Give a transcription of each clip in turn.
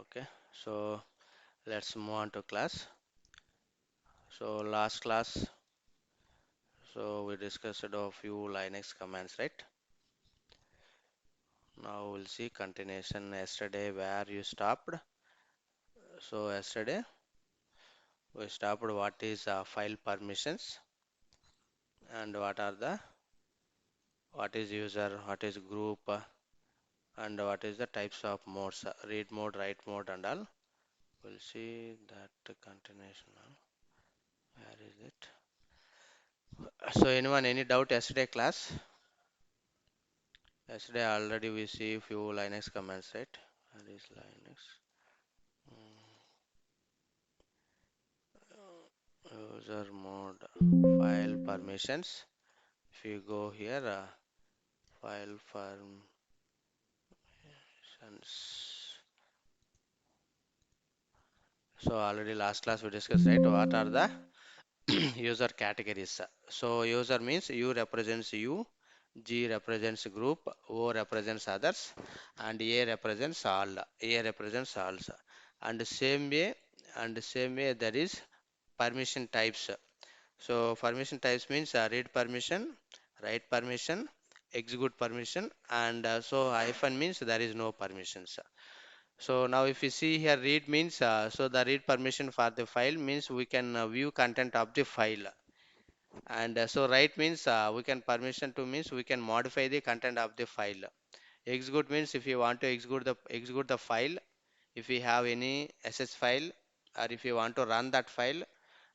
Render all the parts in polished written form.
Okay, so let's move on to class. So last class, so we discussed a few Linux commands, right? Now we'll see continuation yesterday where you stopped. So yesterday we stopped what is file permissions and what is user, what is group, and what is the types of modes, read mode, write mode, and all. We'll see that continuation now. Where is it? So anyone, any doubt yesterday class? Yesterday already we see few Linux commands, right? That is Linux. User mode, file permissions. If you go here, file permissions. So already last class we discussed, right? What are the user categories? So user means U represents you, G represents group, O represents others, and A represents all. A represents all. And same way there is permission types. So permission types means read permission, write permission, execute permission, and so hyphen means there is no permissions. So now if you see here read means so the read permission for the file means we can view content of the file, and so write means we can permission to means we can modify the content of the file. Execute means if you want to execute the file, if we have any sh file, or if you want to run that file,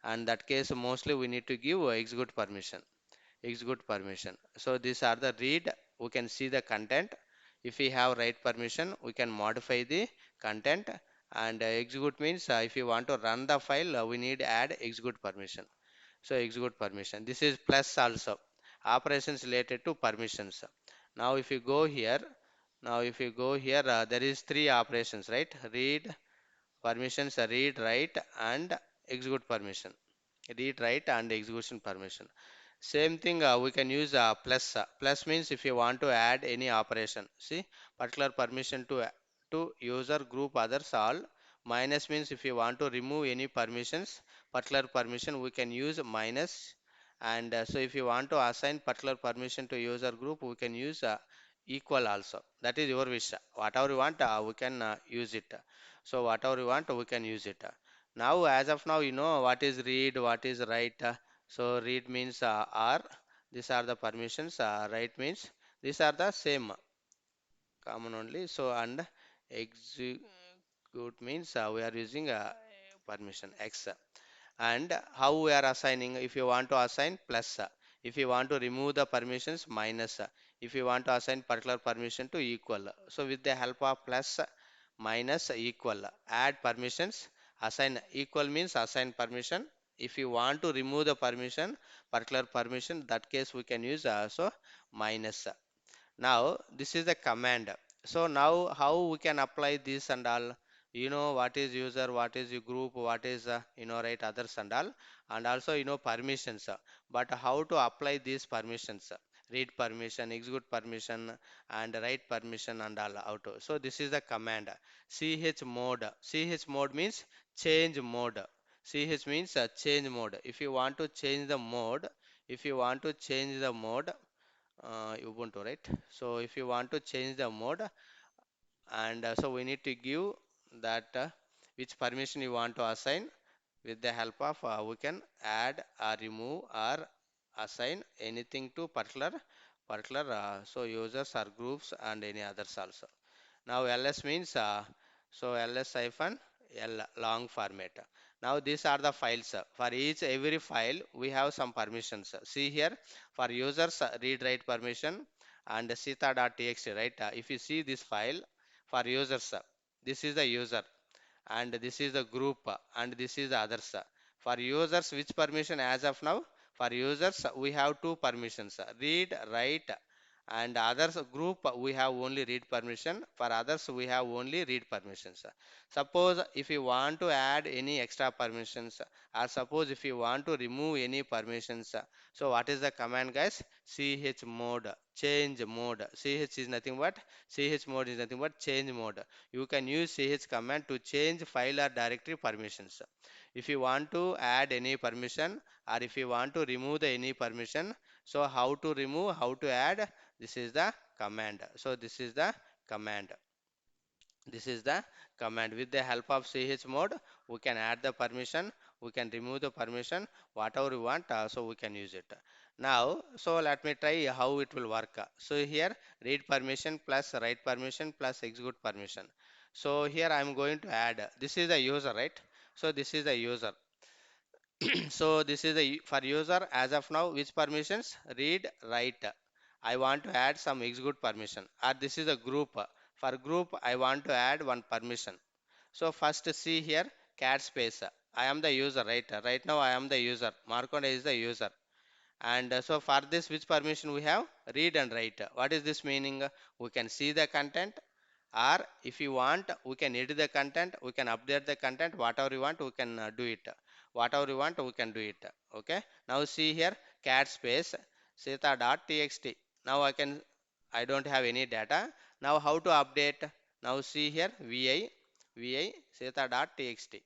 and that case mostly we need to give execute permission. So these are the read, we can see the content. If we have write permission, we can modify the content. And execute means if you want to run the file, we need add execute permission. So execute permission, this is plus also operations related to permissions. Now if you go here, there is three operations, right? Read permissions, read, write, and execute permission. Read, write, and execution permission. Same thing we can use plus. Plus means if you want to add any operation. See, particular permission to user, group, others, all. Minus means if you want to remove any permissions, particular permission, we can use minus. And so if you want to assign particular permission to user group, we can use equal also. That is your wish. Whatever you want, we can use it. So whatever you want, we can use it. Now, as of now, you know what is read, what is write. So read means R. These are the permissions. Write means these are the same common only. So and execute means we are using permission X. And how we are assigning? If you want to assign plus, if you want to remove the permissions minus, if you want to assign particular permission to equal. So with the help of plus, minus, equal, add permissions, assign. Equal means assign permission. If you want to remove the permission, particular permission, that case we can use also minus. Now this is the command. So now how we can apply this and all? You know what is user, what is your group, what is right, others and all, and also permissions. But how to apply these permissions? Read permission, execute permission, and write permission and all how to. So this is the command. Ch mode. Ch mode means change mode. Ch means change mode. If you want to change the mode, if you want to change the mode, Ubuntu, right? So if you want to change the mode, and so we need to give that which permission you want to assign. With the help of we can add or remove or assign anything to particular so users or groups and any others also. Now ls means so ls hyphen l, long format. Now these are the files. For each every file we have some permissions. See here, for users read write permission and sita.txt, right? If you see this file for users, this is the user, and this is the group, and this is the others. For users, which permission as of now? For users we have two permissions, read, write, and others group we have only read permission. For others we have only read permissions. Suppose if you want to add any extra permissions, or suppose if you want to remove any permissions, so what is the command, guys? Chmod, change mode. Ch is nothing but change mode. You can use ch command to change file or directory permissions. If you want to add any permission, or if you want to remove the any permission, so how to remove, how to add, this is the command. So this is the command. With the help of chmod, we can add the permission, we can remove the permission, whatever we want, so we can use it. Now, so let me try how it will work. So here, read permission plus write permission plus execute permission. So here I am going to add, this is the user, right? So this is the user. So this is the for user as of now, which permissions? Read, write. I want to add some execute permission, or this is a group. For group I want to add one permission. So first see here, cat space. I am the user, right now I am the user, Marconda is the user. And so for this, which permission we have? Read and write. What is this meaning? We can see the content, or if you want, we can edit the content, we can update the content, whatever you want, we can do it. Whatever you want, we can do it. Okay. Now see here, cat space sita.txt. Now I don't have any data. Now how to update? Now see here, vi sita.txt.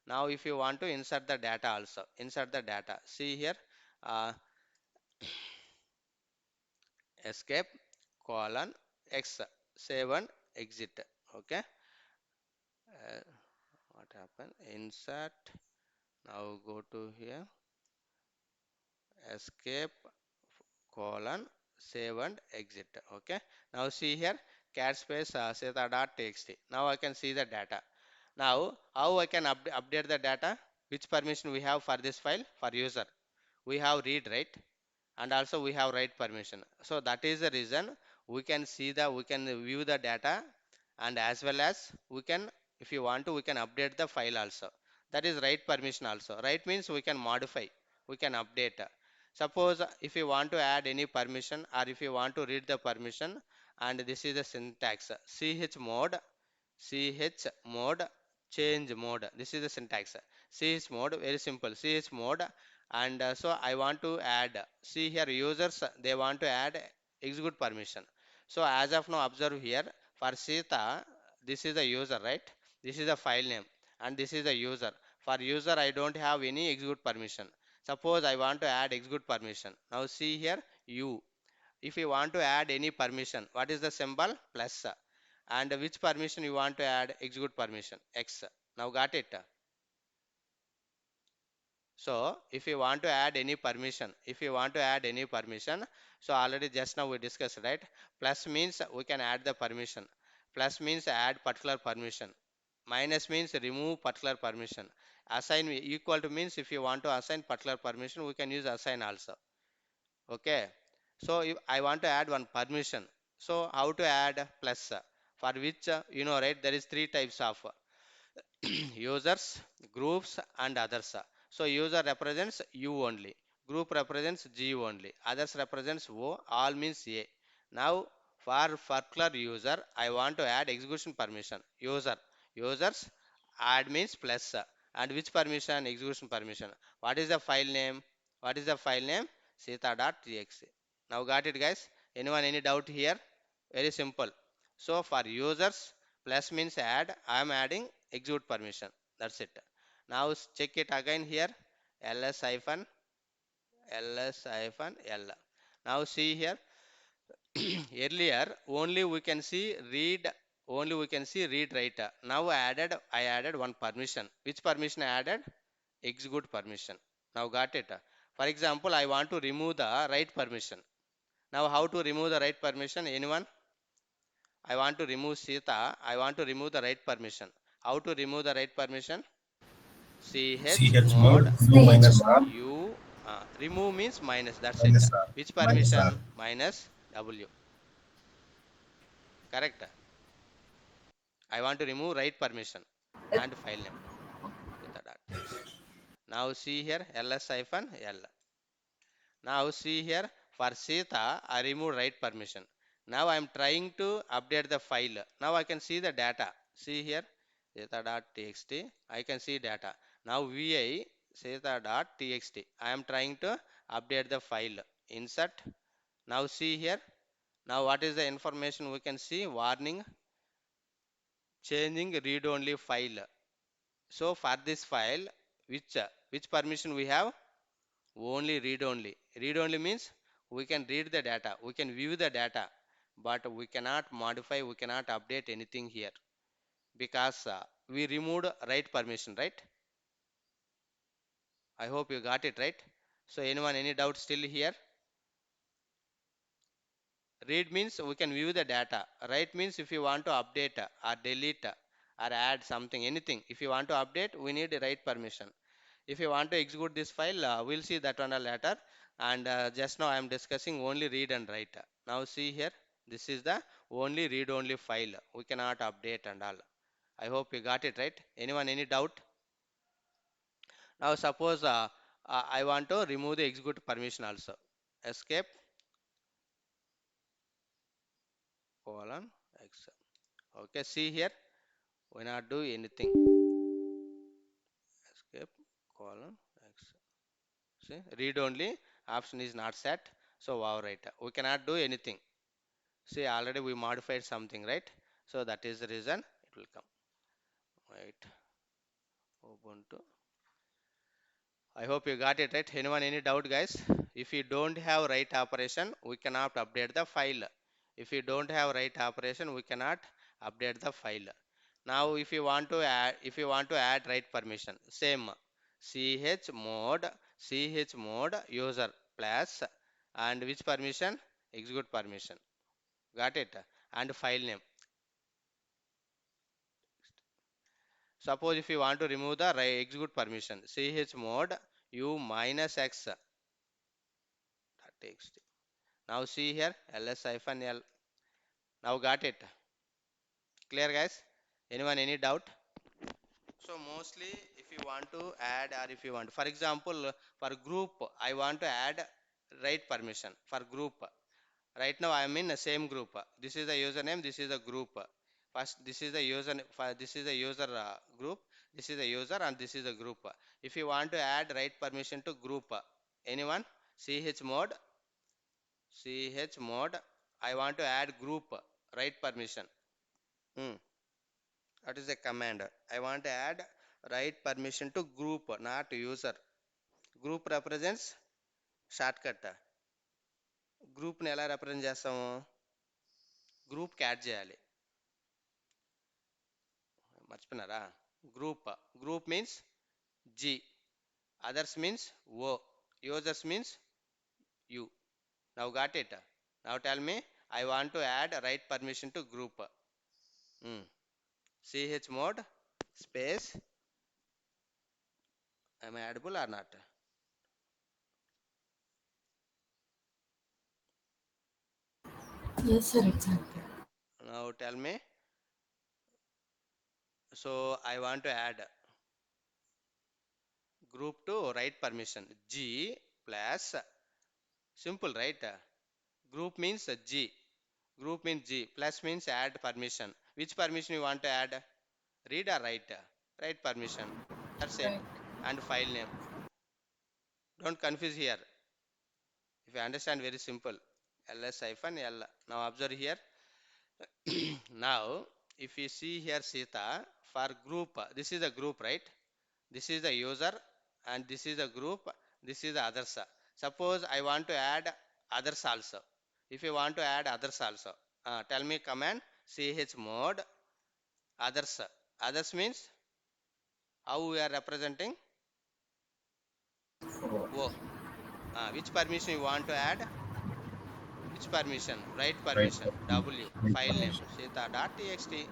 Now if you want to insert the data also, insert the data. See here, uh, escape colon x, save and exit. Okay. What happened? Insert. Now go to here, escape colon save and exit. Okay. Now see here, cat space seta.txt. Now I can see the data. Now how I can update the data? Which permission we have for this file? For user, we have read, right? And also we have write permission. So that is the reason we can see the, we can view the data, and as well as we can, if you want to, we can update the file also. That is write permission also. Write means we can modify, we can update. Suppose if you want to add any permission, or if you want to read the permission, and this is the syntax, ch mode change mode. This is the syntax. Ch mode, very simple, ch mode. And so I want to add, see here, users they want to add execute permission. So as of now, observe here, for Sita, this is the user, right? This is the file name, and this is the user. For user I don't have any execute permission. Suppose I want to add execute permission. Now see here, u, if you want to add any permission, what is the symbol? Plus. And which permission you want to add? Execute permission, x. Now got it? So if you want to add any permission, so already just now we discussed, right? Plus means we can add the permission. Plus means add particular permission. Minus means remove particular permission. Assign equal to means if you want to assign particular permission, we can use assign also. Okay. So if I want to add one permission, so how to add? Plus, for which you know, right, there is three types of users, groups and others. So user represents U only, group represents G only, others represents O, all means A. Now for particular user, I want to add execution permission. Users, add means plus, and which permission? Execution permission. What is the file name? What is the file name? Sita.txt. Now got it, guys? Anyone any doubt here? Very simple. So for users, plus means add, I am adding execute permission. That's it. Now check it again here, ls hyphen l. Now see here, earlier only we can see read, only we can see read write. Now I added one permission. Which permission I added? Execute permission. Now got it? For example, I want to remove the write permission. Now how to remove the write permission? Anyone? I want to remove Sita. I want to remove the write permission. How to remove the write permission? Ch chmod mod u minus r u, remove means minus. That's it. minus r Which minus r. permission? Minus w. Correct. I want to remove write permission and file name with the .txt. Now see here, ls hyphen l. Now see here, For Sita, I remove write permission. Now I am trying to update the file. Now I can see the data. See here, Sita.txt. I can see data. Now vi Sita.txt. I am trying to update the file. Insert. Now see here. Now what is the information we can see? Warning, changing read only file. So for this file, which permission we have? Only read only. Read only means we can read the data, we can view the data, but we cannot modify, we cannot update anything here because we removed write permission, right? I hope you got it right. So anyone, any doubt still here? Read means we can view the data. Write means if you want to update or delete or add something, anything. If you want to update, we need a write permission. If you want to execute this file, we'll see that one later. And just now I am discussing only read and write. Now see here, this is the only read only file. We cannot update and all. I hope you got it right. Anyone, any doubt? Now suppose I want to remove the execute permission also. Escape colon X. Okay, see here, we not do anything. Escape colon X. See, read only option is not set. So wow, right. We cannot do anything. See, already we modified something, right? So that is the reason it will come. Right. Ubuntu. I hope you got it right. Anyone, any doubt, guys? If you don't have write operation, we cannot update the file. If you don't have write operation, we cannot update the file. Now, if you want to add write permission, same chmod user plus and which permission? Execute permission. Got it? And file name. Suppose if you want to remove the execute permission, chmod u minus x text. Now see here ls-l. Now got it. Clear, guys? Anyone, any doubt? So mostly if you want to add or if you want, for example, for group, I want to add write permission for group. Right now I am in the same group. This is the username, this is the group. First, this is the user, this is the user group, this is the user and this is the group. If you want to add write permission to group, anyone? Chmod, chmod, I want to add group, write permission. That is a command. I want to add write permission to group, not user. Group represents shortcut. Group ని ఎలా represent చేస్తాము? Group కి add చేయాలి. మర్చిపోయినారా? Group means G, others means O, users means U. Now got it? Now tell me, I want to add write permission to group. Chmod space, am I audible or not? Yes, sir, exactly. Now tell me, so I want to add group to write permission G plus, simple, right? Group means G, group means G, plus means add permission. Which permission you want to add? Read or write? Write permission. That's it. Right. And file name. Don't confuse here. If you understand, very simple. ls-l. Now observe here. Now, if you see here Sita, for group, this is a group, right? This is the user and this is the group, this is the others. Suppose I want to add others also. If you want to add others also, tell me command chmod others. Others means how we are representing O. Which permission you want to add? Which permission? Write Right. permission. W. Right File name. permission. Sita.txt.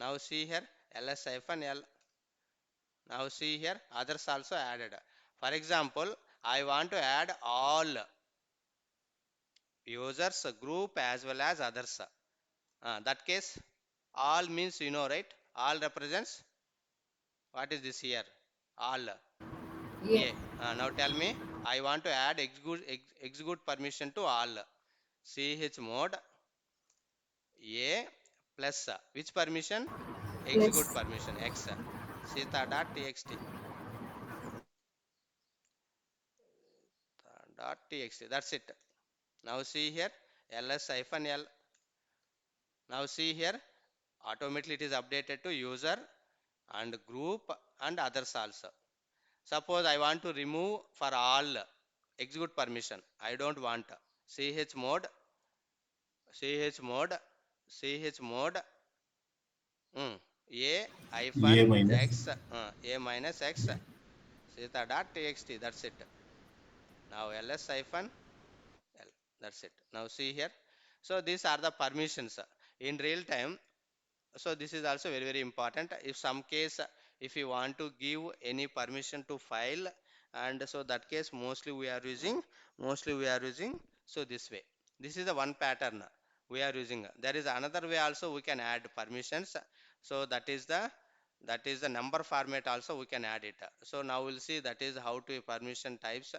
Now see here ls-l. Now see here others also added. For example, I want to add all users group as well as others. That case, all means you know, right? All represents, what is this here? All. Yeah. A. Now tell me, I want to add execute permission to all. Chmod a plus which permission? Execute Yes. permission x. Sita.txt .txt. That's it. Now see here ls hyphen l. Now see here automatically it is updated to user and group and others also. Suppose I want to remove for all execute permission. I don't want chmod chmod chmod a hyphen A minus. x a minus x sita.txt. That's it. Now ls hyphen l. That's it. Now see here. So these are the permissions in real time. So this is also very very important. If some case if you want to give any permission to file, and so that case mostly we are using so this way. This is the one pattern we are using. There is another way also we can add permissions. So that is the number format also we can add it. So now we'll see that is how to permission types,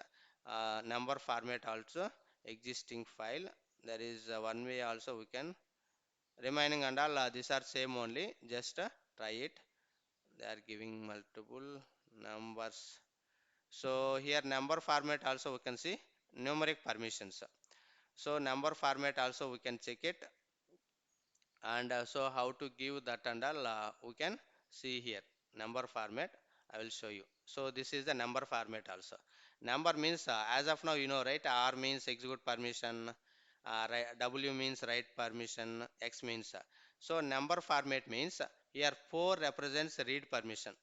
number format also existing file. There is one way also we can remaining and all these are same only, just try it. They are giving multiple numbers. So here number format also we can see numeric permissions. So number format also we can check it, and so how to give that and all we can see here. Number format I will show you. So this is the number format also. Number means as of now you know, right? R means execute permission, w means write permission, x means so number format means here 4 represents read permission.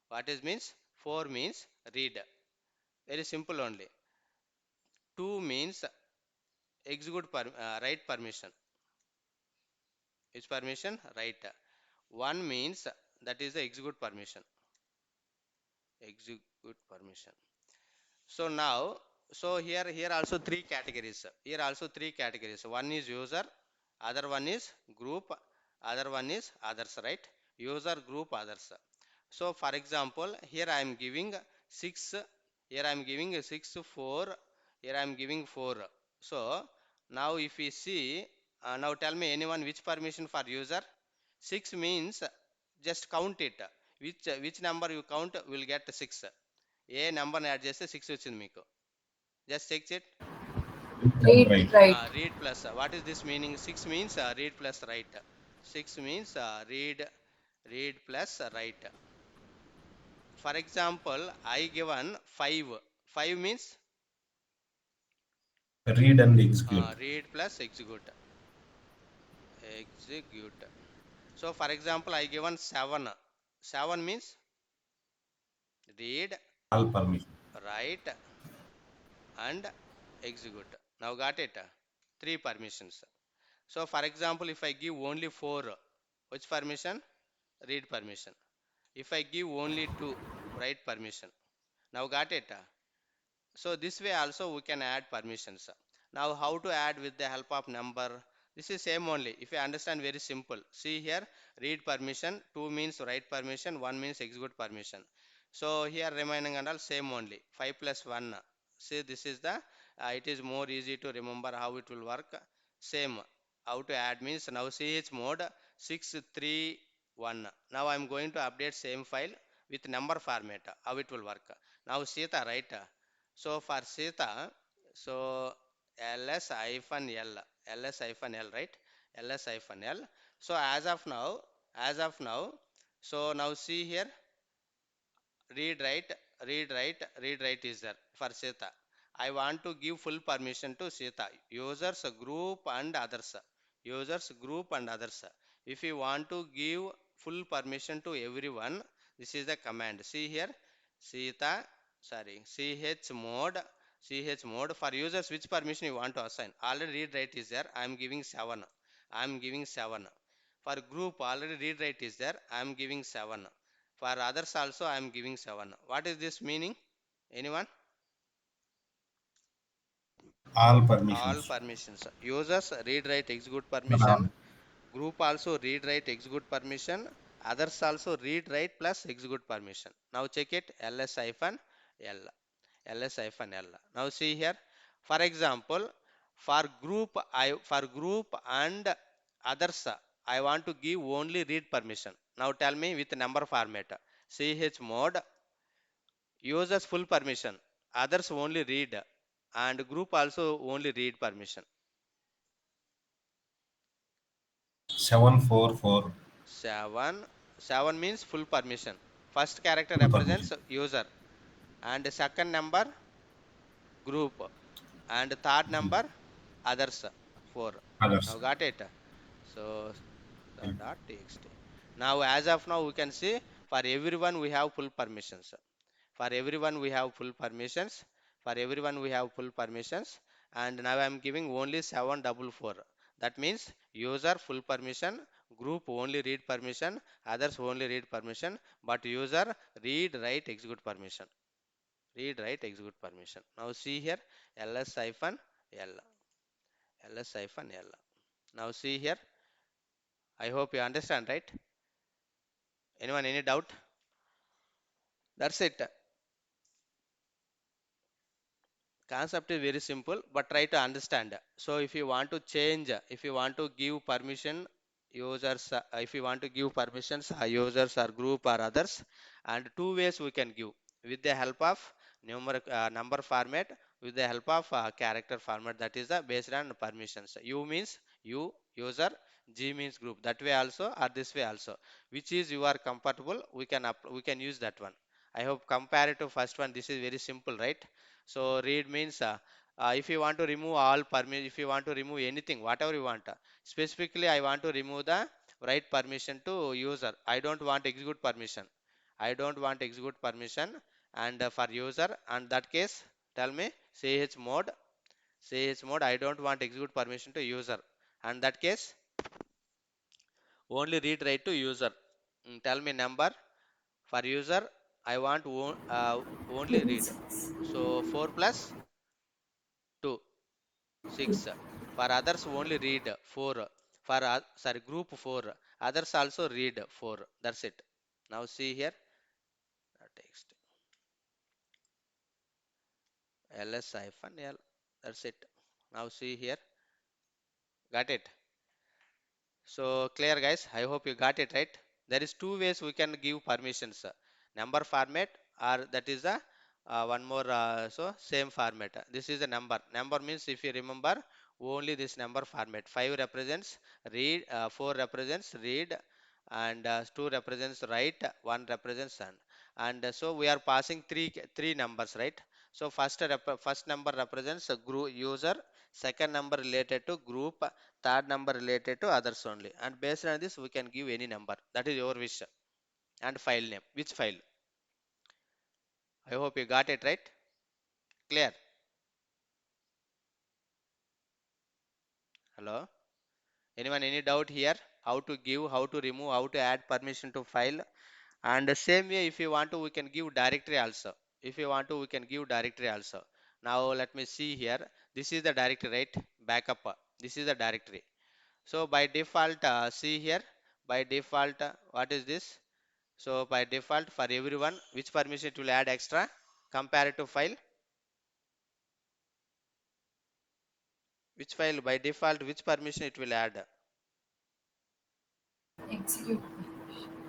What is means? 4 means read, very simple only. 2 means write permission. Which permission? Write. 1 means that is the execute permission. Execute permission. So now, so here also three categories. Here also three categories. One is user, other one is group, other one is others, right? User, group, others. So for example, here I am giving 6, here I am giving 6, 4, here I am giving 4. So now if we see, now tell me anyone which permission for user? 6 means just count it. Which number you count will get 6. ఏ నెంబర్ని add చేస్తే 6 వచ్చింది మీకు. Just check it. And Read, right. right. Read plus. What is this meaning? 6 means read plus write. 6 means read plus write. For example, I given 5. 5 means Read and execute. read plus execute. Execute. So for example, I given 7. 7 means read, All permission. write and execute. Now got it? 3 permissions. So for example, if I give only 4, which permission? Read permission. If I give only 2, write permission. Now got it? So this way also we can add permissions. Now how to add with the help of number? This is same only. If you understand, very simple. See here, read permission, 2 means write permission, 1 means execute permission. So here remaining and all same only. 5 plus 1. See this is the, it is more easy to remember how it will work. Same. How to add means now ch mode 631. Now I am going to update same file with number format. How it will work. Now Sita, right? So for Sita, so ls hyphen l, ls hyphen l, right? ls hyphen l. So as of now, so now see here, read write, read write is there for Sita. I want to give full permission to Sita, users, group and others. Users, group and others. If you want to give full permission to everyone, this is the command. See here, Sita, sorry, chmod for users, which permission you want to assign. Already read write is there. I am giving 7. I am giving 7. For group, already read write is there. I am giving 7. For others also I am giving 7. What is this meaning? Anyone? All All permissions. permissions. Users read write execute All. permission. Group also read write execute permission. Others also read write plus execute permission. Now check it ls hyphen l. ls hyphen l. Now see here, for example, for group and others, I want to give only read permission. Now tell me with number format. Ch mode users full permission, others only read, and group also only read permission. 744 7 7 means full permission. First character full permission. represents user, and second number group, and third number others, 4. Now Others. got it? So the Yeah. dot txt. Now as of now we can see for everyone we have full permissions. For everyone we have full permissions. For everyone we have full permissions. And now I am giving only 744. That means user full permission, group only read permission, others only read permission, but user read, write, execute permission. Read, write, execute permission. Now see here, ls hyphen l, ls hyphen l. Now see here, I hope you understand, right? Anyone, any doubt? That's it. Concept is very simple, but try to understand. So if you want to change, if you want to give permission users, if you want to give permissions users or group or others, and two ways we can give: with the help of numeric number format, with the help of character format, that is based on permissions. U means you user, G means group, that way also or this way also, which is you are comfortable, we can use that one. I hope compared to first one this is very simple, right? So read means if you want to remove all permission, if you want to remove anything, whatever you want. Specifically, I want to remove the write permission to user. I don't want execute permission. I don't want execute permission, and for user, and that case, tell me ch mode, ch mode. I don't want execute permission to user, and that case only read write to user. Tell me number for user. I want only read. So 4 plus 2. 6. For others only read 4. For sorry, group 4. Others also read 4. That's it. Now see here the text ls hyphen l. That's it. Now see here. Got it? So clear, guys. I hope you got it right. There is two ways we can give permissions: number format, or that is a one more, so same format. This is a number. Number means if you remember only this number format. 5 represents read, 4 represents read, and 2 represents write, 1 represents send. And so we are passing three numbers, right? So first number represents a group user, second number related to group, third number related to others only, and based on this we can give any number, that is your wish. And file name, which file. I hope you got it right. Clear? Hello, anyone, any doubt here? How to give, how to remove, how to add permission to file? And the same way, if you want to, we can give directory also. If you want to, we can give directory also. Now let me see here. This is the directory, right? Backup, this is the directory. So by default, see here, by default, what is this? So by default, for everyone, which permission it will add extra? Compare to file. Which file by default? Which permission it will add? Execute.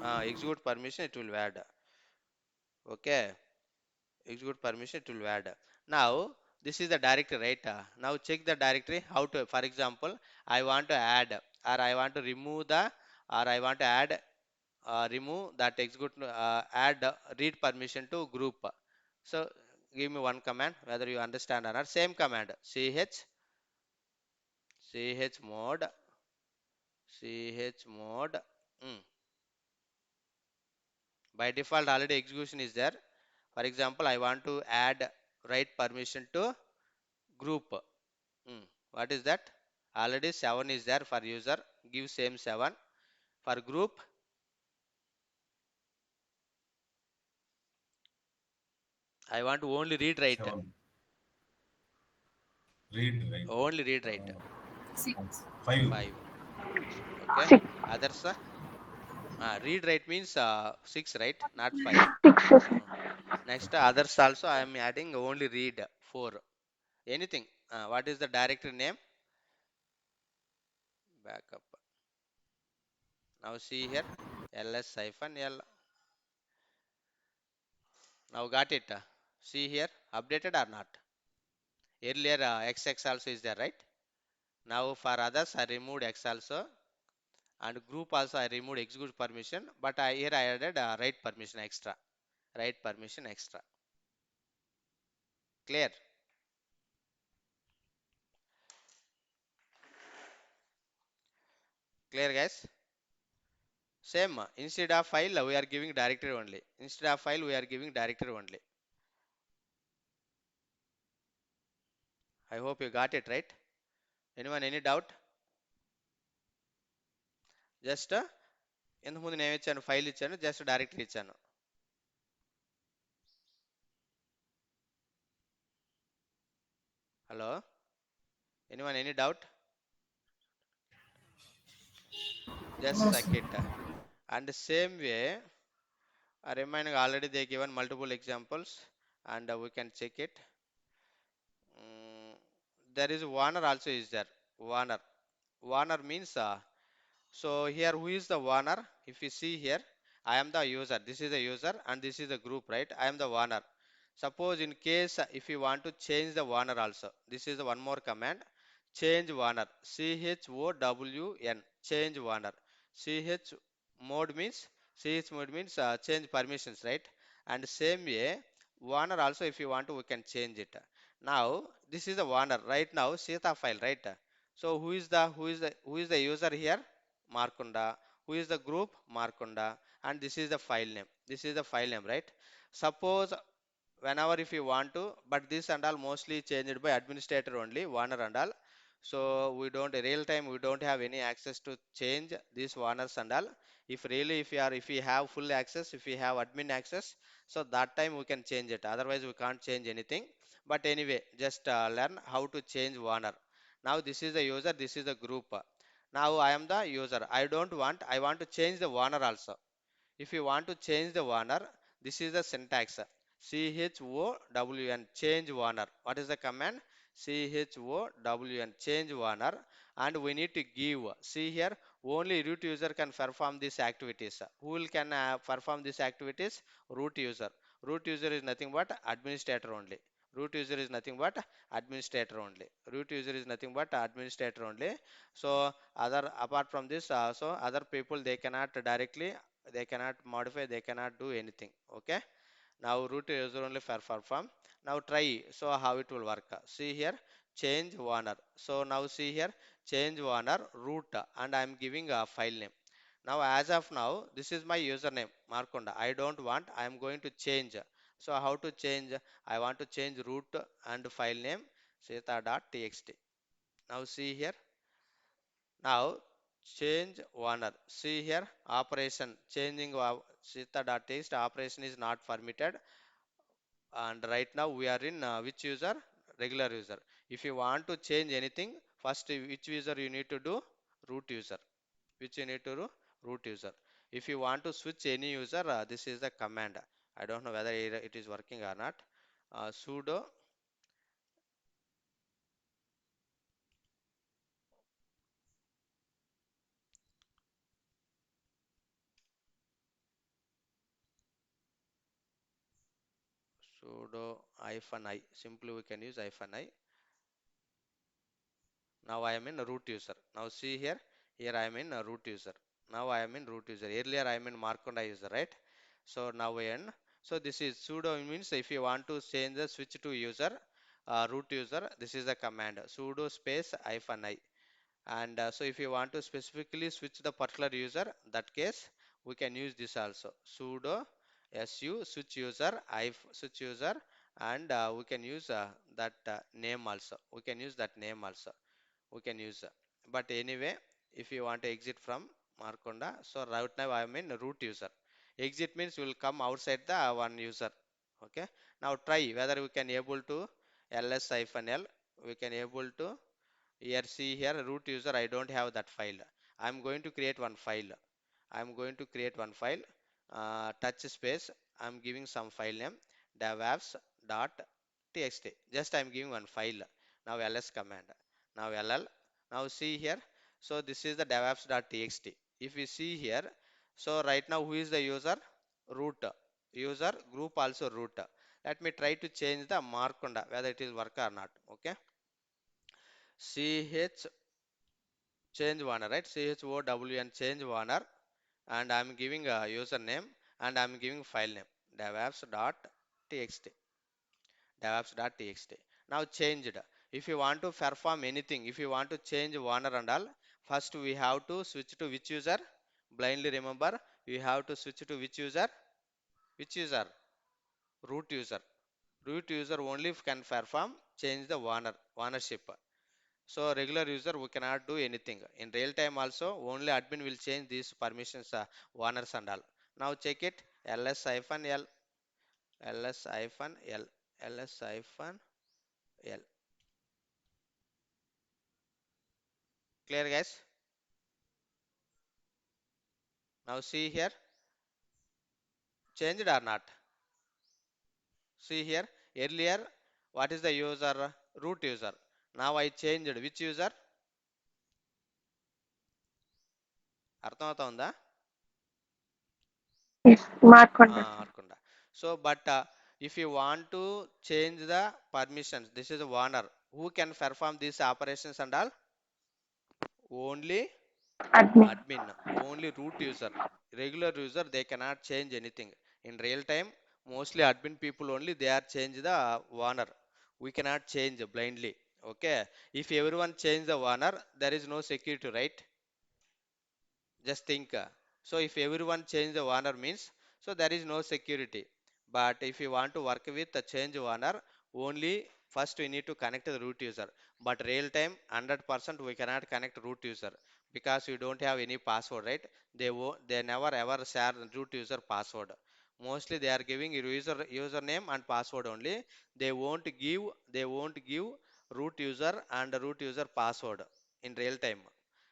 Execute permission it will add. Okay, execute permission it will add. Now this is the directory, right? Now check the directory. How to? For example, I want to add, or I want to remove the, or I want to add, remove that execute, add read permission to group. So give me one command, whether you understand or not. Same command, ch mode, ch mode. mm. By default already execution is there. For example, I want to add write permission to group. What is that? Already 7 is there for user, give same 7. For group, I want to only read write. 7. Read, right? Only read write. 6. 5. 5. Okay. Six. Others, read write means 6, right? Not 5. Six. Mm. Next, others also I am adding only read 4. Anything. What is the directory name? Backup. Now see here, ls-l. Now got it. See here, updated or not? Earlier XX also is there, right? Now for others I removed X also, and group also I removed execute permission, but here I added write permission extra. Write permission extra. Clear? Clear guys? Same. Instead of file we are giving directory only. Instead of file we are giving directory only. I hope you got it right. Anyone any doubt? Just ఇంతకు ముందు నేను ఇచ్చాను file ఇచ్చాను just directory ఇచ్చాను. Hello? Anyone any doubt? Just No, check sir. it. And the same way, remaining already they given multiple examples and we can check it. There is Warner also is there. Warner. Warner means so here who is the Warner? If you see here, I am the user. This is the user and this is the group, right? I am the Warner. Suppose in case if you want to change the Warner also, this is the one more command. Change Warner. CHOWN. Change Warner. CH mode means change permissions, right? And same way, Warner also if you want to we can change it. Now this is the Warner. Right now, Sita file, right? So who is the user here? Markunda. Who is the group? Markunda. And this is the file name. This is the file name, right? Suppose whenever if you want to, but this and all mostly changed by administrator only, Warner and all. So we don't real time we don't have any access to change these Warners and all. If really if we have full access, if we have admin access, so that time we can change it. Otherwise we can't change anything. But anyway, just learn how to change Warner. Now this is the user, this is the group. Now I am the user. I want to change the Warner also. If you want to change the Warner, this is the syntax. CHOWN, change Warner. What is the command? CHOWN, change Warner. And we need to give, see here, only root user can perform these activities. Who can perform these activities? Root user. Root user is nothing but administrator only. Root user is nothing but administrator only. Root user is nothing but administrator only. So other apart from this, so other people they cannot modify, they cannot do anything. Okay, now root user only for perform. Now try, so how it will work. See here, change Warner. So now see here, change Warner root, and I am giving a file name. Now as of now, this is my username Markonda. I don't want, I am going to change. So how to change? I want to change root and file name sita.txt. Now see here, now change Warner. See here, operation changing sita.txt operation is not permitted. And right now we are in which user? Regular user. If you want to change anything, first which user you need to do? Root user. Which you need to do? Root user. If you want to switch any user, this is the command. I don't know whether it is working or not. Sudo sudo hyphen I. Simply we can use hyphen I. Now I am in a root user. Now see here, here I am in a root user. Now I am in root user. Earlier I am in Marconda user, right? So now I am. So this is sudo means if you want to change the switch to user, root user, this is the command sudo space hyphen I. And so if you want to specifically switch the particular user, that case we can use this also sudo su switch user switch user, and we can use that name also. We can use that name also we can use. But anyway, if you want to exit from Marconda, so right now I am in root user. Exit means you will come outside the one user. Okay. Now try whether we can able to ls-l. We can able to here see here root user. I don't have that file. I am going to create one file. I am going to create one file. Touch space. I am giving some file name. devapps.txt. Just I'm giving one file. Now ls command. Now ll. Now see here. So this is the devapps.txt. If we see here, so right now who is the user? Root. User group also root. Let me try to change the markunda whether it is work or not. Okay. Ch change warner, right? CHOWN change warner, and I'm giving a username and I'm giving file name devapps.txt. devapps.txt. Now changed. If you want to perform anything, if you want to change warner and all, first we have to switch to which user? Blindly remember, we have to switch to which user? Which user? Root user. Root user only can perform change the warner ownership. So regular user we cannot do anything. In real time also only admin will change these permissions, owners and all. Now check it. ls-l ls-l ls-l. Clear guys? Now see here, changed or not? See here, earlier what is the user? Root user. Now I changed which user? అర్థమవుతుందా? Yes. Markonda. Arkonda. So, but if you want to change the permissions, this is a owner. Who can perform these operations and all? Only Admin. admin, only root user. Regular user, they cannot change anything. In real time, mostly admin people only, they are change the owner. We cannot change blindly. Okay. If everyone change the owner, there is no security, right? Just think. So if everyone change the owner means, so there is no security. But if you want to work with the change owner, only first we need to connect the root user. But real time, 100% we cannot connect root user because we don't have any password, right? They never ever share the root user password. Mostly they are giving username and password only. They won't give root user and root user password in real time.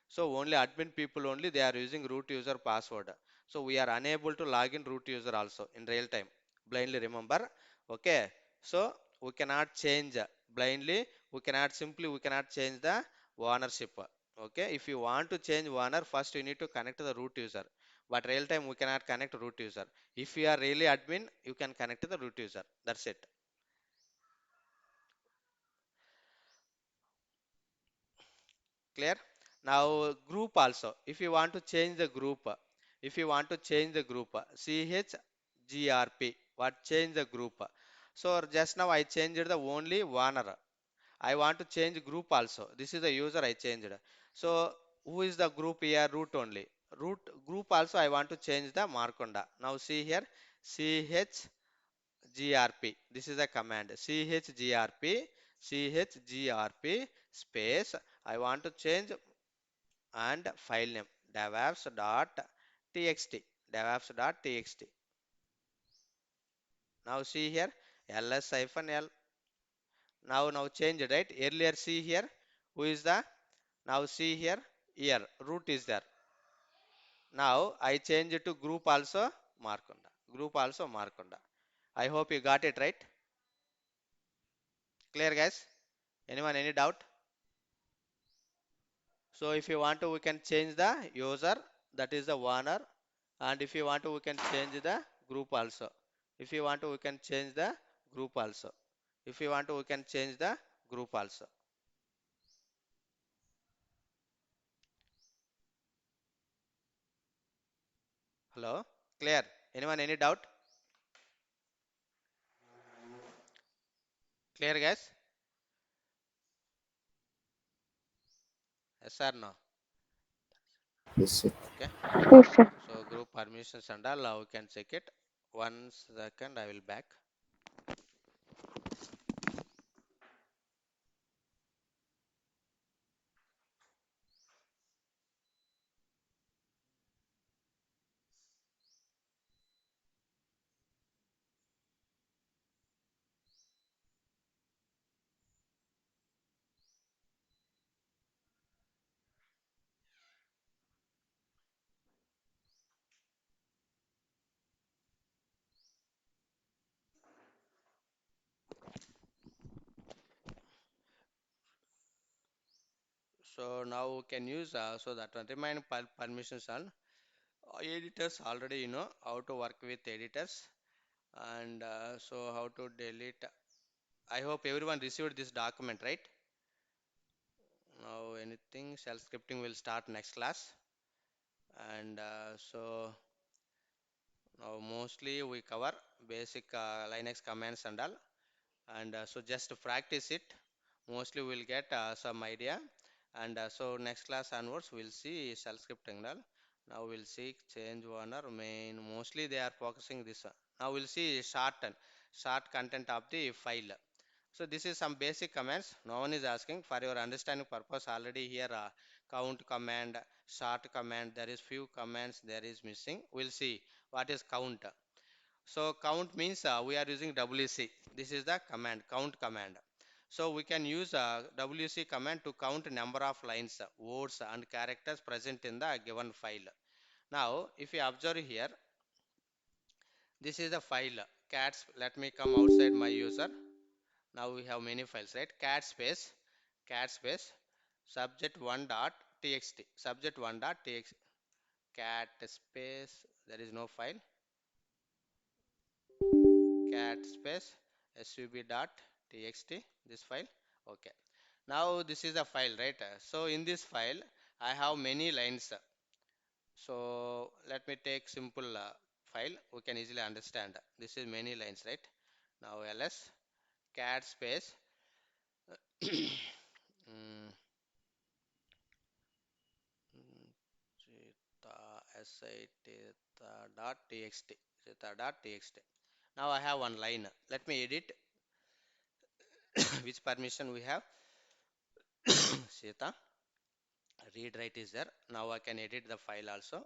So only admin people only they are using root user password. So we are unable to log in root user also in real time. Blindly remember. Okay. So we cannot change blindly. We cannot change the ownership. Okay. If you want to change owner, first you need to connect to the root user. But real time we cannot connect root user. If you are really admin, you can connect to the root user. That's it. Clear? Now group also. If you want to change the group, chgrp. What change the group? So just now I changed the only owner. I want to change group also. This is the user I changed. So who is the group here? Root only. Root group also I want to change the Markonda. Now see here, chgrp. This is a command. chgrp space. I want to change and file name devapps.txt. devapps.txt. Now see here, ls-l. Now change, right? Earlier see here, who is the, now see here root is there. Now I change it to group also Markonda. Group also Markonda. I hope you got it right. Clear guys? Anyone any doubt? So if you want to, we can change the user, that is the owner, and if you want to, we can change the group also. If you want to, we can change the group also. If you want to, we can change the group also. Hello? Clear? Anyone any doubt? Clear guys? Yes or no? Yes, sir. Okay. Yes, sir. So group permissions and all, we can check it. 1 second, I will back. So now we can use so that one remain permissions on editors already you know how to work with editors and so how to delete. I hope everyone received this document, right? Now anything shell scripting will start next class and so now mostly we cover basic Linux commands and all and so just to practice it mostly we'll get some idea and so next class onwards we'll see shell scripting and all. Now we'll see change owner main mostly they are focusing this one. Now we'll see short content of the file. So this is some basic commands. No one is asking for your understanding purpose already here count command, short command. There is few commands there is missing. We'll see what is count. So count means we are using WC. This is the command count command. So we can use WC command to count number of lines, words and characters present in the given file. Now if you observe here, this is the file cats. Let me come outside my user. Now we have many files, right? Cat space, subject1 dot txt, subject1 dot txt, cat space, there is no file, cat space, sub dot txt, this file, okay. Now this is a file, right? So in this file, I have many lines. So let me take simple file, we can easily understand. This is many lines, right? Now ls, cat space, mm, mm, Sita Sita dot txt. Sita dot txt. Now I have one line. Let me edit. Which permission we have? Sita. Read write is there. Now I can edit the file also.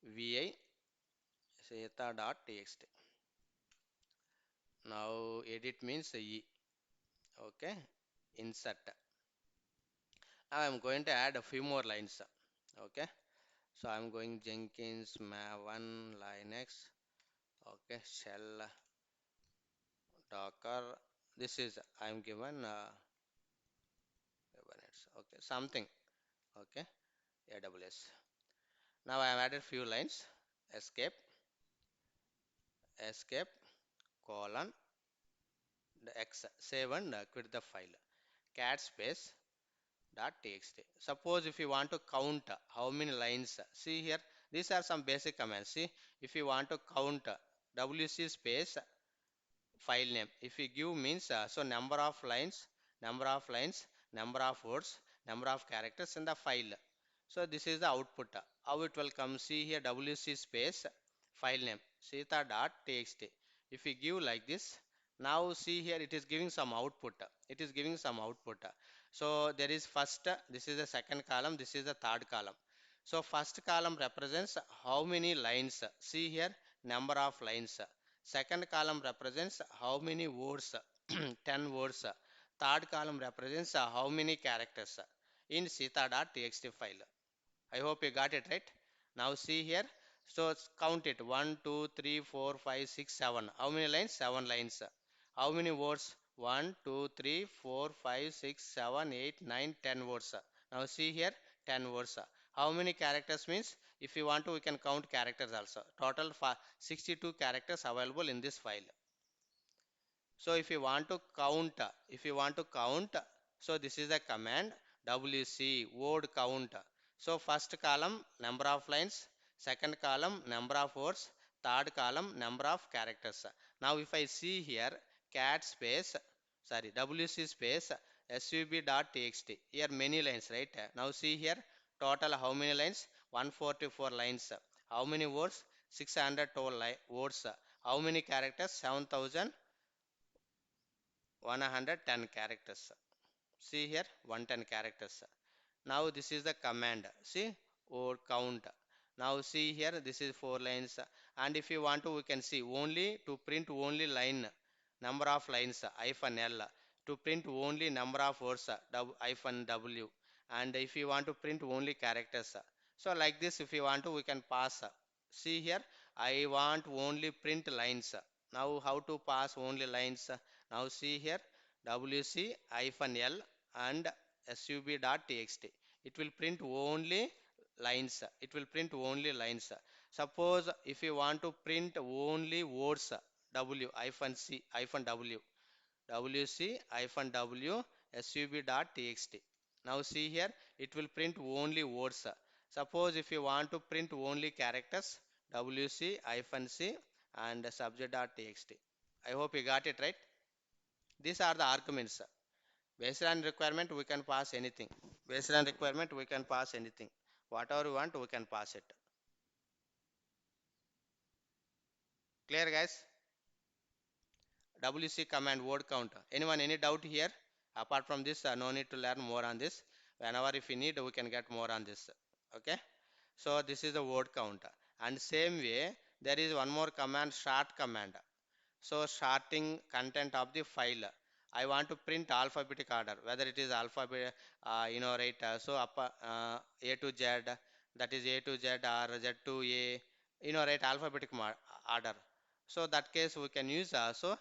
Vi Sita dot txt. Now edit means e. Okay. Insert. Now I'm going to add a few more lines. Okay. So I'm going Jenkins ma1 Linux. Okay. Shell Docker. This is I'm given. Kubernetes. Okay, something. Okay, AWS. Now I have added few lines. Escape, escape, colon, the X, save and quit the file. Cat space dot txt. Suppose if you want to count how many lines, see here, these are some basic commands. See, if you want to count WC space file name, if you give means so number of lines, number of words, number of characters in the file. So this is the output. How it will come? See here WC space file name sita dot txt. If we give like this, now see here it is giving some output. It is giving some output. So there is first, this is the second column, this is the third column. So first column represents how many lines. See here number of lines. Second column represents how many words, 10 words. Third column represents how many characters in sita.txt file. I hope you got it right. Now see here. So count it 1, 2, 3, 4, 5, 6, 7. How many lines? 7 lines. How many words? 1, 2, 3, 4, 5, 6, 7, 8, 9, 10 words. Now see here 10 words. How many characters means if you want to we can count characters also. Total 62 characters available in this file. So if you want to count, so this is the command WC word count. So first column number of lines, second column number of words, third column number of characters. Now if I see here cat space, sorry WC space sub.txt. Here many lines, right? Now see here total how many lines? 144 lines. How many words? 612 words. How many characters? 7,110 characters. See here 110 characters. Now this is the command. See or count. Now see here this is 4 lines and if you want to we can see only to print only line number of lines hyphen L, to print only number of words hyphen W, and if you want to print only characters. So like this if you want to we can pass. See here I want only print lines. Now how to pass only lines? Now see here WC hyphen L and sub.txt. It will print only lines. It will print only lines. Suppose if you want to print only words, w hyphen c hyphen w wc hyphen w sub.txt. Now see here, it will print only words. Suppose if you want to print only characters, wc hyphen c and subject.txt. I hope you got it right. These are the arguments. Based on requirement, we can pass anything. Based on requirement, we can pass anything. Whatever we want, we can pass it. Clear, guys? WC command word count. Anyone, any doubt here? Apart from this, no need to learn more on this. Whenever if you need, we can get more on this. Okay? So this is the word count. And same way, there is one more command, start command. So starting content of the file. I want to print alphabetic order, whether it is alphabet, right? So up A to Z, that is A to Z or Z to A, right? Alphabetic order. So that case we can use also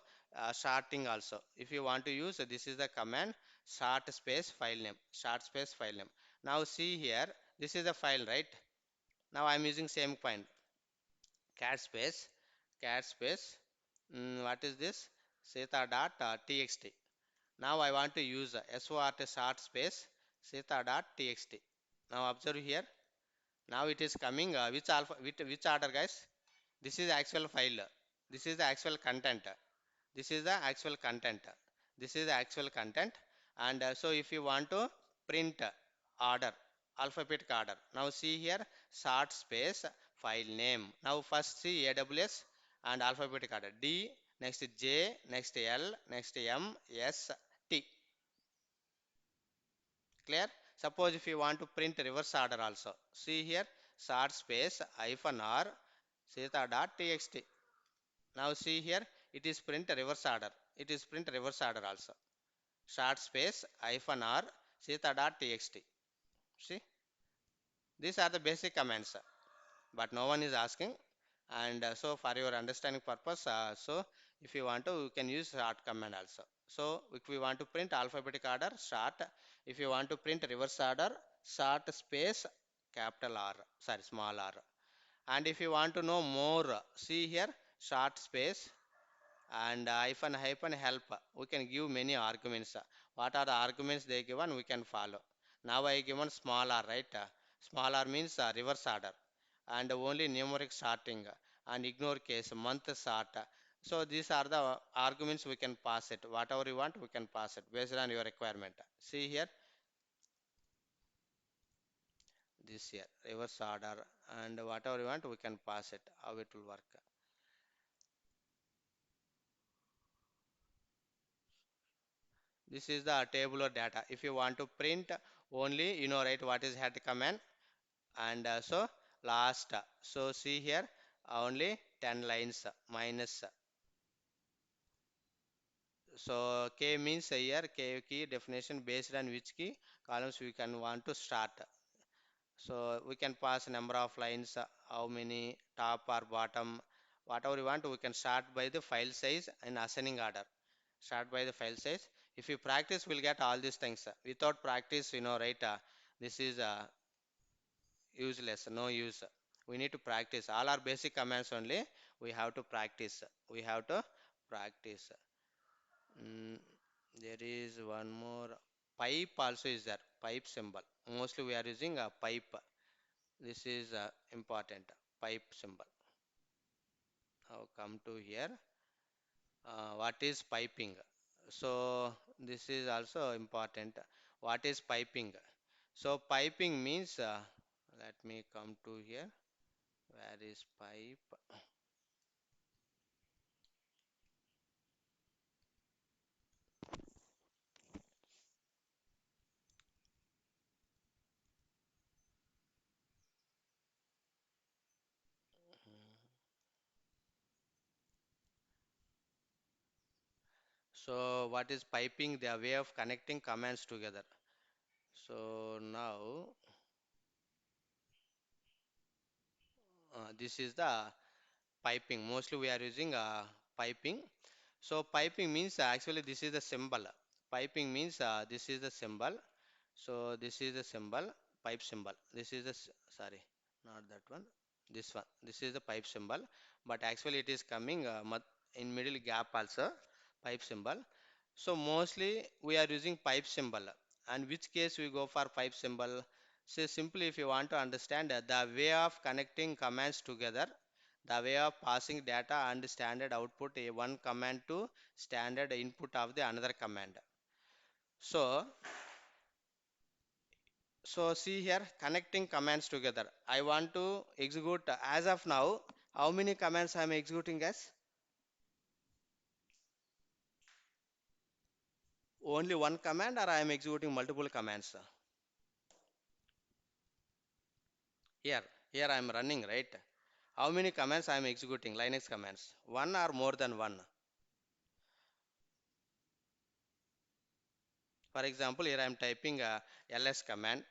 starting also. If you want to use this is the command start space file name, start space file name. Now see here, this is the file, right? Now I am using same command cat space cat space what is this sita dot txt. Now I want to use sort start space sita dot txt. Now observe here, now it is coming which alpha which order, guys? This is actual file, this is the actual content, this is the actual content, this is the actual content. And so if you want to print order, alphabetic order, now see here sort space file name. Now first see aws and alphabetic order d, next j, next l, next m, s, t. Clear? Suppose if you want to print reverse order also, see here sort space hyphen r sita dot txt. Now see here, it is print reverse order, it is print reverse order also, start space hyphen r sita dot txt. See, these are the basic commands, but no one is asking. And so for your understanding purpose, so if you want to, you can use start command also. So if we want to print alphabetic order, start. If you want to print reverse order, start space capital R, sorry, small r. And if you want to know more, see here, start space and hyphen help. We can give many arguments. What are the arguments they given, we can follow. Now I given small r, right? Small r means reverse order and only numeric sorting and ignore case month sort. So these are the arguments we can pass it, whatever you want we can pass it based on your requirement. See here, this here reverse order and whatever you want we can pass it, how it will work. This is the tabular data. If you want to print only, right, what is head command and so last. So see here, only 10 lines minus. So k means here k key definition based on which key columns we can want to start. So we can pass number of lines, how many, top or bottom, whatever you want. We can start by the file size in ascending order. Start by the file size. If you practice, we'll get all these things. Without practice, right, this is useless, no use. We need to practice. All our basic commands only. We have to practice. We have to practice. Mm, there is one more. Pipe also is there. Pipe symbol. Mostly we are using a pipe. This is important. Pipe symbol. Now come to here. What is piping? So this is also important. What is piping? So piping means, let me come to here. Where is pipe? So what is piping? The way of connecting commands together. So now this is the piping. Mostly we are using piping. So piping means actually this is the symbol. Piping means this is the symbol. So this is the symbol, pipe symbol. This is the, sorry, not that one. This one. This is the pipe symbol. But actually it is coming in middle gap also, pipe symbol. So mostly we are using pipe symbol. And which case we go for pipe symbol? So simply if you want to understand the way of connecting commands together, the way of passing data and standard output a one command to standard input of the another command. So see here, connecting commands together. I want to execute as of now. How many commands I am executing as? Only one command, or I am executing multiple commands? Here, here I am running, right? How many commands I am executing? Linux commands. One or more than one? For example, here I am typing a ls command.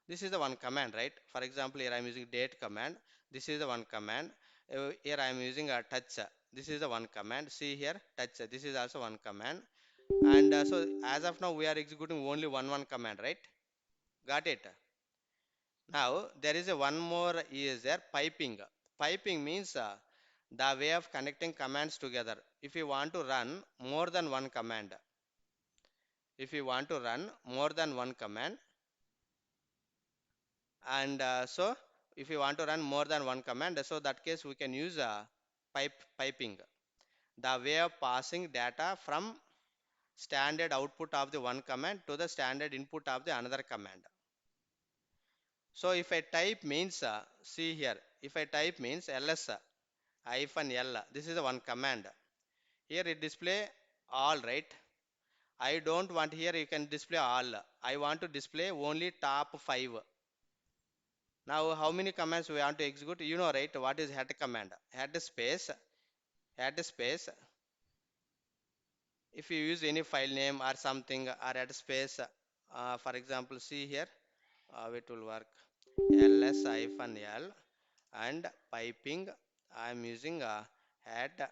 This is the one command, right? For example, here I am using date command. This is the one command. Here I am using a touch. This is the one command. See here, touch. This is also one command. And so as of now, we are executing only one command, right? Got it? Now, there is a one more is there, piping. Piping means the way of connecting commands together. If you want to run more than one command, if you want to run more than one command, and so if you want to run more than one command, so that case we can use piping, the way of passing data from standard output of the one command to the standard input of the another command. So if I type means, see here, if I type means ls hyphen l, this is the one command. Here it display all, right? I don't want here you can display all. I want to display only top 5. Now how many commands we want to execute? You know, right? What is head command? Head space. If you use any file name or something or head space, for example, see here, it will work. ls hyphen l and piping. I am using head.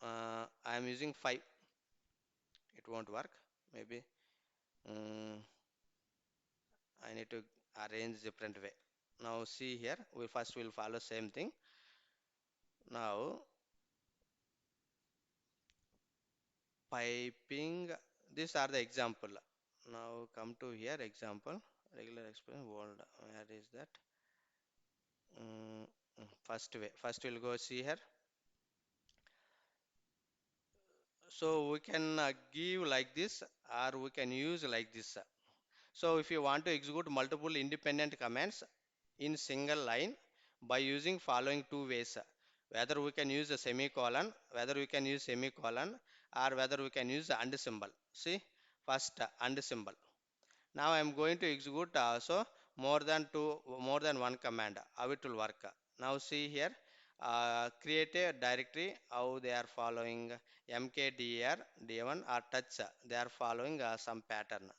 I am using 5. It won't work. Maybe I need to arrange different way. Now see here. We first will follow same thing. Now piping. These are the example. Now come to here example. Regular expression. World. Where is that? First way. First we'll go see here. So we can give like this, or we can use like this. So if you want to execute multiple independent commands in single line by using following two ways, whether we can use a semicolon, whether we can use semicolon, or whether we can use the and symbol. See, first and symbol. Now I am going to execute also more than one command. How it will work? Now see here, create a directory. How they are following mkdir d1 or touch. They are following some pattern.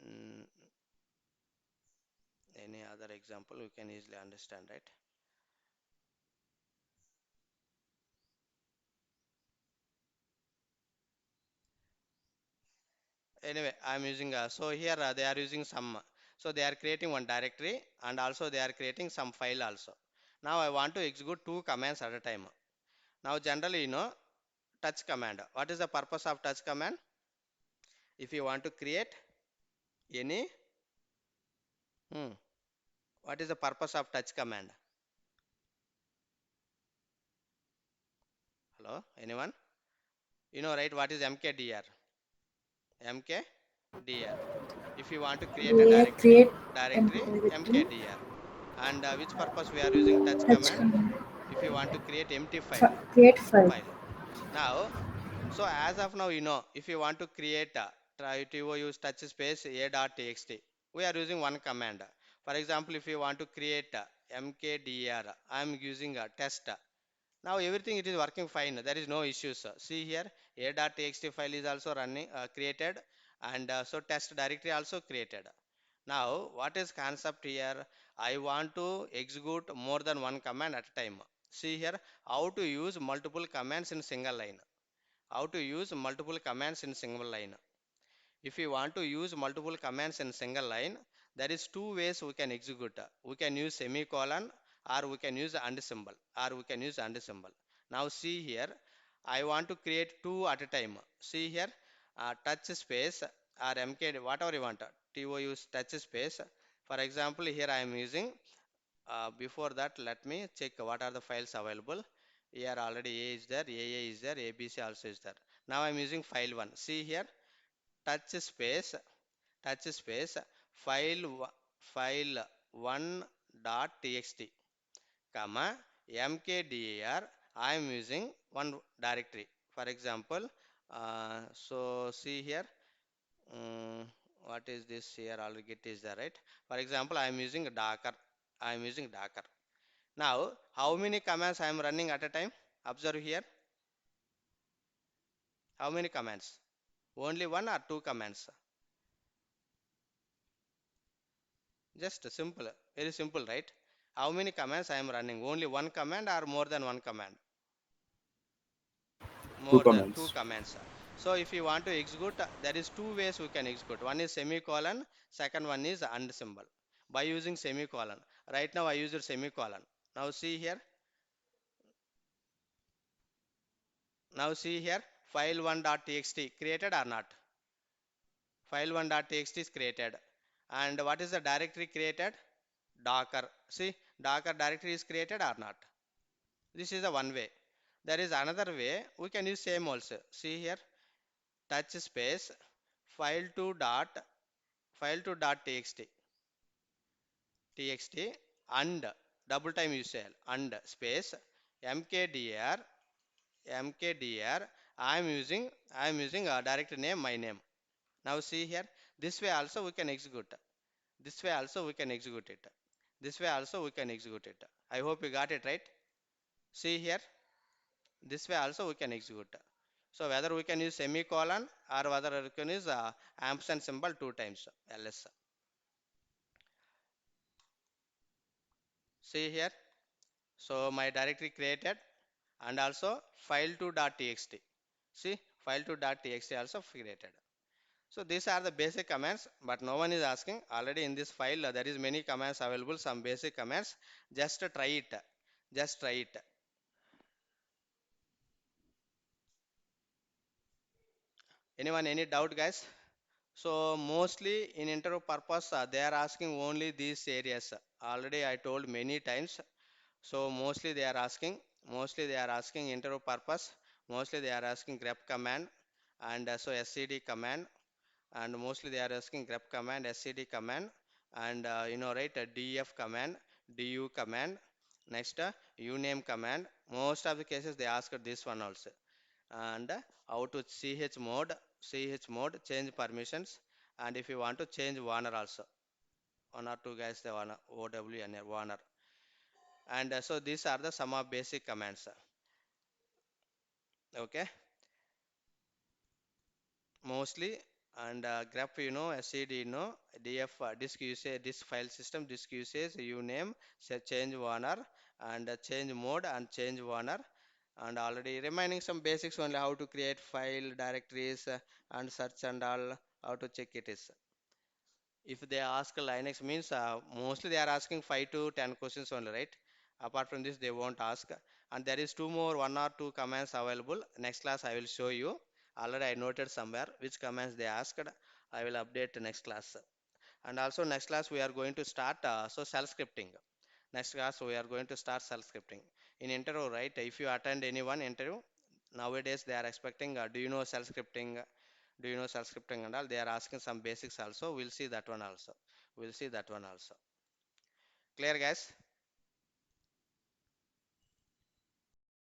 Mm, any other example we can easily understand, right? Anyway, I'm using so here they are using some, so they are creating one directory and also they are creating some file also. Now I want to execute two commands at a time. Now generally, touch command. What is the purpose of touch command? If you want to create any, hmm, what is the purpose of touch command? Hello, anyone? You know, right? What is mkdir? Mkdir. If you want to create a We create directory empty directory, mkdir. And which purpose we are using touch touch command? command, If you want to create empty file. create file. File. Now, so as of now, if you want to create, try to use touch space a.txt. We are using one command. For example, if you want to create mkdir, I am using a test. Now everything it is working fine. There is no issues. See here, a.txt file is also running, created, and so test directory also created. Now, what is concept here? I want to execute more than one command at a time. See here, how to use multiple commands in single line. How to use multiple commands in single line. If we want to use multiple commands in single line, there is two ways we can execute. We can use semicolon, or we can use and symbol, or we can use and symbol. Now see here, I want to create two at a time. See here, touch space or mk, whatever you want. To use touch space. For example, here I am using. Before that, let me check what are the files available. Here already A is there, AA is there, ABC also is there. Now I am using file 1. See here, touch space, touch space, file 1 dot txt, comma, mkdir. I am using one directory. For example, so see here, what is this here? Already it is there, right? For example, I am using Docker. I am using Docker. Now, how many commands I am running at a time? Observe here. How many commands? Only one or two commands? Just simple, very simple, right? How many commands I am running? Only one command or more than one command? Two More than two comments. commands. So if you want to execute, there is two ways we can execute. One is semicolon, second one is and symbol. By using semicolon. Right now I used semicolon. Now see here. Now see here. File1.txt created or not? File1.txt is created. And what is the directory created? Docker. See, Docker directory is created or not? This is the one way. There is another way. We can use same also. See here, touch space file2 dot txt and double time you say and space mkdir mkdir. I am using a directory name my name. Now see here, this way also we can execute. This way also we can execute it. This way also we can execute it. I hope you got it right. See here, this way also we can execute. So whether we can use semicolon or whether we can use ampersand symbol two times ls. See here, so my directory created and also file2.txt. See, file2.txt also created. So these are the basic commands, but no one is asking. Already in this file there is many commands available, some basic commands. Just try it. Just try it. Anyone any doubt, guys? So mostly in interview purpose, they are asking only these areas. Already I told many times. So mostly they are asking interview purpose. Mostly they are asking grep command and so scd command, and mostly they are asking grep command, scd command, and right, def command, du command. Next, uname command. Most of the cases they ask this one also. And how to ch mode change permissions, and if you want to change warner also, one or two guys they want ow and warner. And so these are the some of basic commands. Okay, mostly. And grep scd df disk usage, disk file system, disk usage, uname, say change warner, and change mode and change warner. And already remaining some basics only, how to create file directories, and search and all, how to check it is. If they ask Linux means, mostly they are asking 5 to 10 questions only, right? Apart from this they won't ask. And there is two more, one or two commands available. Next class I will show you. Already I noted somewhere which commands they asked. I will update next class. And also next class we are going to start so shell scripting. Next class we are going to start shell scripting in interview, right? If you attend any one interview, nowadays they are expecting, do you know shell scripting? Do you know shell scripting and all? They are asking some basics also. We'll see that one also. We'll see that one also. Clear, guys?